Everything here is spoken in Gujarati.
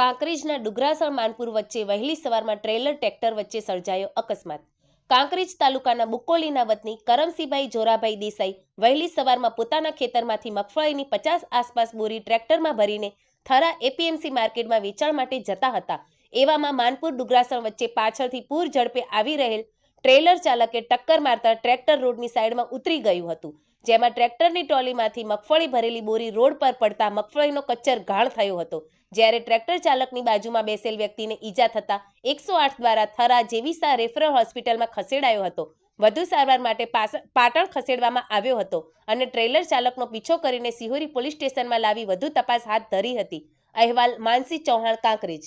કાંકરેજના ડુગરાસણ માનપુર વચ્ચે વહેલી સવારમાં ટ્રેલર ટ્રેક્ટર વચ્ચે સર્જાયો અકસ્માત। કાંકરેજ તાલુકાના બુકોલીના વતની કરમસીભાઈ જોરાભાઈ દેસાઈ વહેલી સવારમાં પોતાના ખેતરમાંથી મગફળીની 50 આસપાસ બોરી ટ્રેક્ટરમાં ભરીને થરા એપીએમસી માર્કેટમાં વેચાણ માટે જતા હતા। એવામાં માનપુર ડુગરાસણ વચ્ચે પાછળથી પૂર ઝડપે આવી રહેલ ટ્રેલર ચાલકે ટક્કર મારતા ટ્રેક્ટર રોડની સાઈડમાં ઉતરી ગયું હતું, જેમાં ટ્રેક્ટરની ટ્રોલીમાંથી મગફળી ભરેલી બોરી રોડ પર પડતા મગફળીનો કચ્ચર ઘાણ થયો હતો। જ્યારે ટ્રેક્ટર ચાલકની બાજુમાં બેસેલ વ્યક્તિને ઈજા થતા 108 દ્વારા થરા જેવીસા રેફરલ હોસ્પિટલમાં ખસેડાયો હતો। વધુ સારવાર માટે પાટણ ખસેડવામાં આવ્યો હતો અને ટ્રેલર ચાલકનો પીછો કરીને સિહોરી પોલીસ સ્ટેશનમાં લાવી વધુ તપાસ હાથ ધરી હતી। અહેવાલ માનસી ચૌહાણ, કાંકરેજ।